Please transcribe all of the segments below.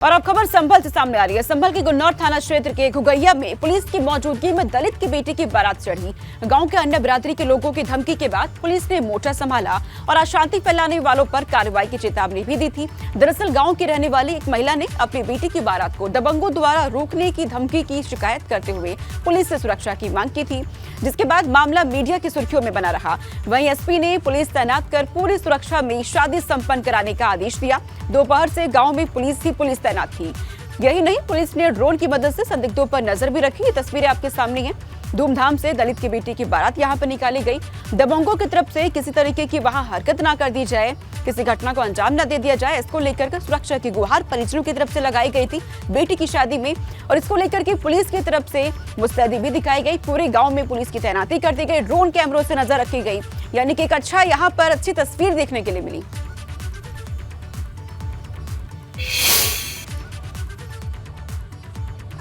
और अब खबर संभल से सामने आ रही है। संभल के गुन्नौर थाना क्षेत्र के घुगैया में पुलिस की मौजूदगी में दलित की बेटी की बारात चढ़ी। गांव के अन्य बिरादरी के लोगों की धमकी के बाद पुलिस ने मोर्चा संभाला और अशांति फैलाने वालों पर कार्रवाई की चेतावनी भी दी थी। दरअसल गांव की रहने वाली एक महिला ने अपनी बेटी की बारात को दबंगों द्वारा रोकने की धमकी की शिकायत करते हुए पुलिस से सुरक्षा की मांग की थी, जिसके बाद मामला मीडिया की सुर्खियों में बना रहा। वहीं एसपी ने पुलिस तैनात कर पूरी सुरक्षा में शादी संपन्न कराने का आदेश दिया। दोपहर से गांव में पुलिस तैनात थी। यही नहीं, पुलिस ने ड्रोन की मदद से संदिग्धों पर नजर भी रखी। ये तस्वीरें आपके सामने हैं। धूमधाम से दलित की बेटी की बारात यहां पर निकाली गई। दबंगों की तरफ से किसी तरीके की वहां हरकत ना कर दी जाए, किसी घटना को अंजाम न दे दिया जाए, इसको लेकर के सुरक्षा की गुहार परिजनों की तरफ से लगाई गई थी बेटी की शादी में। और इसको लेकर के पुलिस की तरफ से मुस्तैदी भी दिखाई गई। पूरे गाँव में पुलिस की तैनाती कर दी गई, ड्रोन कैमरों से नजर रखी गई। यानी कि एक अच्छा यहाँ पर अच्छी तस्वीर देखने के लिए मिली।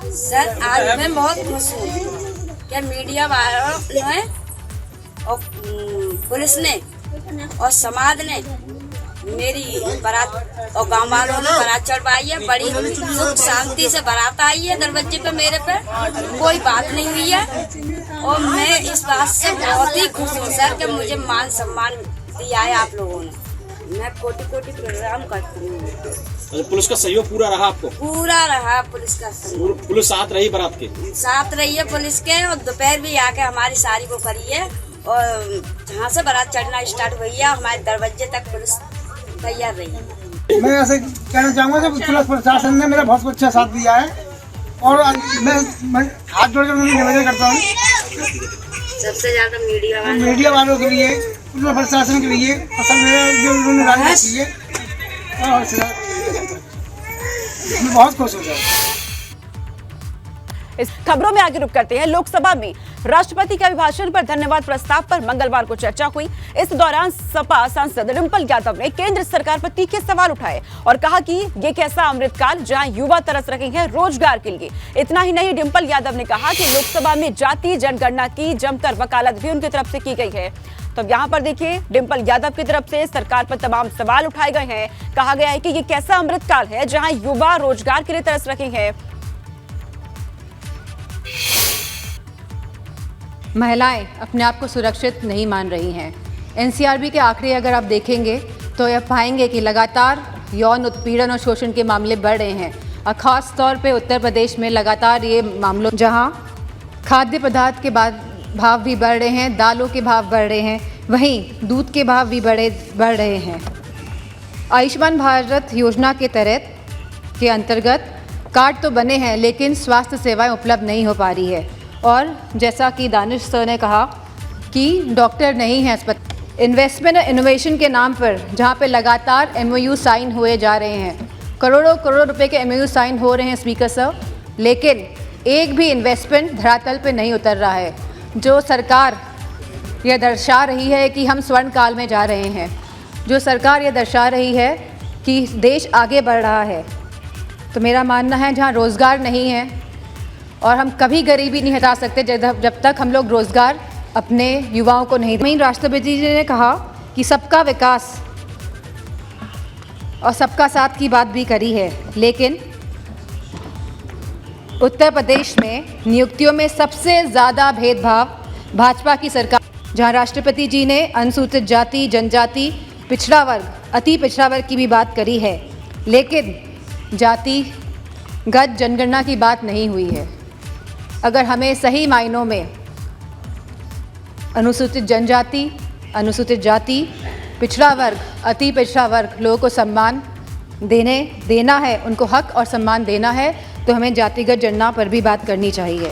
सर, आज मैं बहुत खुश हूँ क्या मीडिया वालों ने और पुलिस ने और समाज ने मेरी बारात और गांव वालों ने बारात चढ़वाई है। बड़ी सुख शांति से बारात आई है दरवाजे पे, मेरे पे कोई बात नहीं हुई है। और मैं इस बात से बहुत ही खुश हूँ सर कि मुझे मान सम्मान दिया है आप लोगों ने। मैं कोटि कोटि प्रोग्राम करती हूँ। पुलिस का सहयोग पूरा रहा आपको? पूरा रहा पुलिस का सहयोग। पुलिस साथ रही बारात के? साथ रही है पुलिस के, और दोपहर भी आके हमारी सारी को करी है। और जहाँ से बारात चढ़ना स्टार्ट हुई है हमारे दरवाजे तक पुलिस तैयार रही है। मैं ऐसे कहना चाहूँगा कि पुलिस प्रशासन ने मेरा बहुत अच्छा साथ दिया है और मैं हाथ जोड़कर निवेदन करता हूँ सबसे ज्यादा मीडिया वालों के लिए, पुलिस प्रशासन के लिए, असल मेरा जो उन्होंने राजनीति की है और मैं बहुत खुश हो जाऊँ। इस खबरों में आगे रुक करते हैं। लोकसभा में राष्ट्रपति के अभिभाषण पर धन्यवाद प्रस्ताव पर मंगलवार को चर्चा हुई। इस दौरान सपा सांसद डिंपल यादव ने केंद्र सरकार पर तीखे सवाल उठाए और कहा कि ये कैसा अमृतकाल जहां युवा तरस रहे हैं रोजगार के लिए। इतना ही नहीं, डिंपल यादव ने कहा कि लोकसभा में जाति जनगणना की जमकर वकालत भी उनकी तरफ से की गई है। तो यहाँ पर देखिए, डिंपल यादव की तरफ से सरकार पर तमाम सवाल उठाए गए हैं। कहा गया है कि ये कैसा अमृतकाल है जहां युवा रोजगार के लिए तरस रहे हैं। महिलाएं अपने आप को सुरक्षित नहीं मान रही हैं। एनसीआरबी के आंकड़े अगर आप देखेंगे तो यह पाएंगे कि लगातार यौन उत्पीड़न और शोषण के मामले बढ़ रहे हैं और ख़ास तौर पे उत्तर प्रदेश में लगातार ये मामलों, जहां खाद्य पदार्थ के भाव भी बढ़ रहे हैं, दालों के भाव बढ़ रहे हैं, वहीं दूध के भाव भी बढ़ रहे हैं। आयुष्मान भारत योजना के तहत के अंतर्गत कार्ड तो बने हैं लेकिन स्वास्थ्य सेवाएं उपलब्ध नहीं हो पा रही है। और जैसा कि दानिश सर ने कहा कि डॉक्टर नहीं है अस्पताल। इन्वेस्टमेंट और इनोवेशन के नाम पर जहां पे लगातार MOU साइन हुए जा रहे हैं, करोड़ों रुपए के MOU साइन हो रहे हैं स्पीकर सर, लेकिन एक भी इन्वेस्टमेंट धरातल पे नहीं उतर रहा है। जो सरकार यह दर्शा रही है कि हम स्वर्ण काल में जा रहे हैं, जो सरकार यह दर्शा रही है कि देश आगे बढ़ रहा है, तो मेरा मानना है जहाँ रोज़गार नहीं है और हम कभी गरीबी नहीं हटा सकते जब तक हम लोग रोज़गार अपने युवाओं को नहीं। वहीं राष्ट्रपति जी ने कहा कि सबका विकास और सबका साथ की बात भी करी है, लेकिन उत्तर प्रदेश में नियुक्तियों में सबसे ज़्यादा भेदभाव भाजपा की सरकार, जहां राष्ट्रपति जी ने अनुसूचित जाति, जनजाति, पिछड़ा वर्ग, अति पिछड़ा वर्ग की भी बात करी है, लेकिन जातिगत जनगणना की बात नहीं हुई है। अगर हमें सही मायनों में अनुसूचित जनजाति, अनुसूचित जाति, पिछड़ा वर्ग, अति पिछड़ा वर्ग लोगों को सम्मान देना है, उनको हक और सम्मान देना है, तो हमें जातिगत जनगणना पर भी बात करनी चाहिए।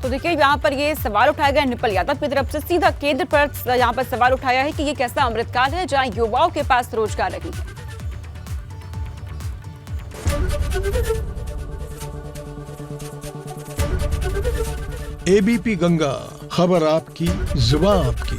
तो देखिए, यहाँ पर ये सवाल उठाया गया डिंपल यादव की तरफ से, सीधा केंद्र पर यहाँ पर सवाल उठाया है कि ये कैसा अमृतकाल है जहाँ युवाओं के पास रोजगार नहीं है। ABP गंगा, खबर आपकी, जुबान आपकी।